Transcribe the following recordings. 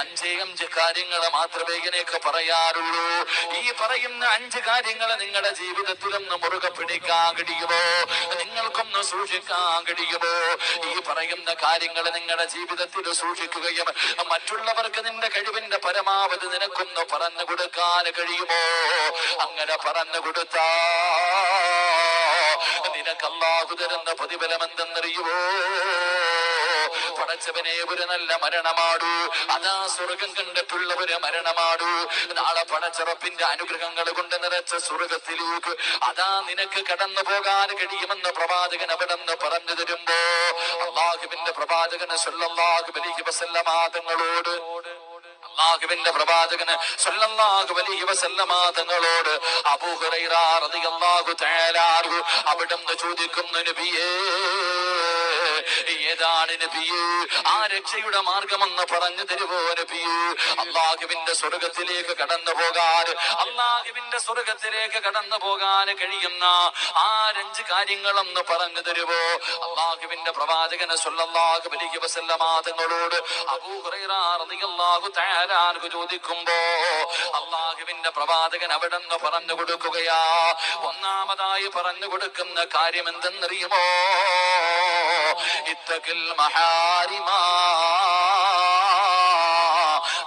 അഞ്ച് കാര്യങ്ങൾ മാത്രമേ എനിക്ക് പറയാറുള്ളൂ. ഈ പറയുന്ന 5 കാര്യങ്ങൾ നിങ്ങളുടെ ജീവിതത്തിലൊന്ന് മുറുകെ പിടിക്കാൻ കഴിയുമോ? നിങ്ങൾക്കൊന്ന് സൂക്ഷിക്കാൻ കഴിയുമോ? ഈ പറയുന്ന കാര്യങ്ങൾ നിങ്ങളുടെ ജീവിതത്തിൽ സൂക്ഷിക്കുകയും മറ്റുള്ളവർക്ക് നിന്റെ കഴിവിന്റെ പരമാവധി നിനക്കൊന്ന് പറഞ്ഞു കൊടുക്കാൻ കഴിയുമോ? അങ്ങനെ പറഞ്ഞു കൊടുത്താ നിനക്ക് അല്ലാഹു തരുന്ന പ്രതിഫലം എന്തെന്നറിയുമോ? പടച്ചവനെ, ഒരു നല്ല മരണമാടൂ. അതാ സ്വർഗം കണ്ടിട്ടുള്ള ഒരു മരണമാടൂ. നാളെ പടച്ചറപ്പിന്റെ അനുഗ്രഹങ്ങൾ കൊണ്ട് നിറച്ച സ്വർഗത്തിലേക്ക് അതാ നിനക്ക് കടന്നു പോകാൻ കഴിയുമെന്ന് പ്രവാചകൻ അവിടെ നിന്ന് പറഞ്ഞു തരുമ്പോ അല്ലാഹുവിന്റെ പ്രവാചകൻ സ്വല്ലല്ലാഹു അലൈഹി വസല്ലമ തങ്ങളോട് അല്ലാഹുവിന്റെ പ്രവാചകൻ സ്വല്ലല്ലാഹു അലൈഹി വസല്ലമ തങ്ങളോട് അബൂ ഹുറൈറ റളിയല്ലാഹു തആല അൻഹു അവിടുന്ന് ചോദിക്കുന്നു, നബിയേ, ഏതാണ് നബിയേ ആ രക്ഷയുടെ മാർഗമെന്ന് പറഞ്ഞു തരുവോ നബിയേ? അല്ലാഹുവിന്റെ സ്വർഗത്തിലേക്ക് കടന്നു പോകാൻ, അല്ലാഹുവിന്റെ സ്വർഗത്തിലേക്ക് കടന്നു പോകാൻ കഴിയുന്ന ആ 5 കാര്യങ്ങളെന്ന് പറഞ്ഞു തരുവോ? അല്ലാഹുവിന്റെ പ്രവാചകൻ സ്വല്ലല്ലാഹു അലൈഹി വസല്ലമ തങ്ങളോട് അബൂ ഹുറൈറ റളിയല്ലാഹു തആല അൻഹു ചോദിക്കുമ്പോ അല്ലാഹുവിന്റെ പ്രവാചകൻ അവിടെ നിന്ന് പറഞ്ഞു കൊടുക്കുകയാ. ഒന്നാമതായി പറഞ്ഞു കൊടുക്കുന്ന കാര്യം എന്തെന്നറിയുമോ? ഇത്തഖിൽ മഹാരിമ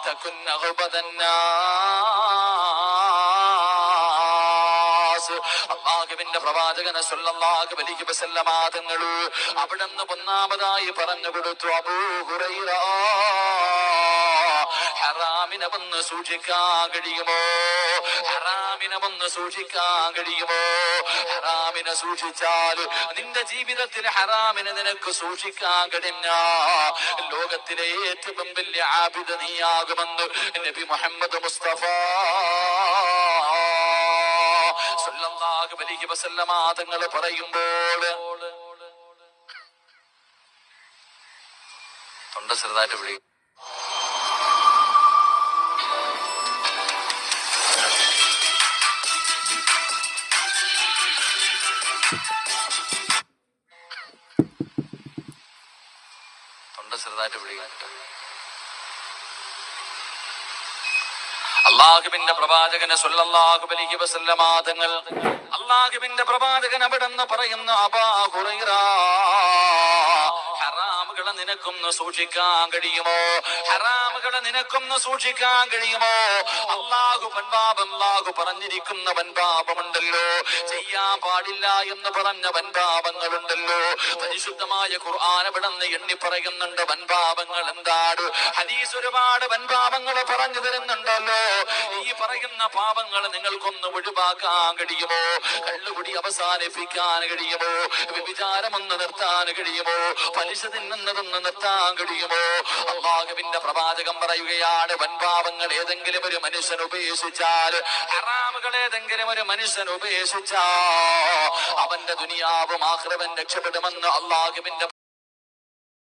തകുൻ അഗ്ബദന്നാസ്. അല്ലാഹുവിന്റെ പ്രവാചകൻ സ്വല്ലല്ലാഹു അലൈഹി വസല്ലമ തങ്ങൾ അവിടെ നിന്ന് ഒന്നാമതായി പറഞ്ഞു കൊടുത്തു, അബൂ ഹുറൈറ, ഹറാമിനെ ഒന്ന് സൂക്ഷിക്കാൻ കഴിയുമോ? ഹറാമിനെ ഒന്ന് സൂക്ഷിക്കാൻ കഴിയുമോ? ഹറാമിനെ സൂക്ഷിച്ചാൽ നിന്റെ ജീവിതത്തിൽ ഹറാമിനെ നിനക്ക് സൂക്ഷിക്കാൻ കഴിഞ്ഞ ലോകത്തിലെ ഏറ്റവും വലിയ ആബിദ് നീയാകുമെന്ന് നബി മുഹമ്മദ് മുസ്തഫ സ്വല്ലല്ലാഹു അലൈഹി വസല്ലമ തങ്ങൾ പറയുമ്പോൾ തൊണ്ട ചെറുതായിട്ട് പിടിക്കും. ചെറുതായിട്ട് പിടിക്കാൻ അല്ലാഹുവിന്റെ പ്രവാചകന് സ്വല്ലല്ലാഹു അലൈഹി വസല്ലമ തങ്ങൾ അല്ലാഹുവിന്റെ പ്രവാചകൻ അവിടെ നിന്ന് പറയുന്നു, അബൂ ഹുറൈറ, ഹറാമുകളെ നിനക്കൊന്ന് സൂക്ഷിക്കാൻ കഴിയുമോ? ഹറാമുകളെ നിനക്കൊന്ന് സൂക്ഷിക്കാൻ കഴിയുമോ? അല്ലാഹു പറഞ്ഞിരിക്കുന്ന വൻപാപമുണ്ടല്ലോ, ചെയ്യാൻ പാടില്ല എന്ന് പറഞ്ഞ വൻപാപങ്ങളുണ്ടല്ലോ. പരിശുദ്ധമായ ഖുർആൻ അവിടെ നിന്ന് എണ്ണി പറയുന്നുണ്ട് വൻപാപങ്ങൾ എന്താണ്. ഹദീസ് ഒരുപാട് വൻപാപങ്ങൾ പറഞ്ഞു തരുന്നുണ്ടല്ലോ. ഈ പറയുന്ന പാപങ്ങൾ നിങ്ങൾക്കൊന്ന് ഒഴിവാക്കാൻ കഴിയുമോ? കള്ളുകുടി അവസാനിപ്പിക്കാൻ കഴിയുമോ? വ്യഭിചാരമൊന്ന് നിർത്താൻ കഴിയുമോ? പലിശ തിന്നുന്നതൊന്ന് നിർത്താൻ കഴിയുമോ? അല്ലാഹുവിന്റെ പ്രവാചകൻ പറയുകയാണ്, വൻപാപങ്ങൾ ഏതെങ്കിലും ഒരു മനുഷ്യൻ ഉപേക്ഷിച്ചാൽ, ഹറാമുകൾ ഏതെങ്കിലും ഒരു മനുഷ്യൻ ഉപേക്ഷിച്ചാൽ അവന്റെ ദുനിയാവും ആഖിറവും രക്ഷപ്പെടുമെന്ന് അല്ലാഹുവിന്റെ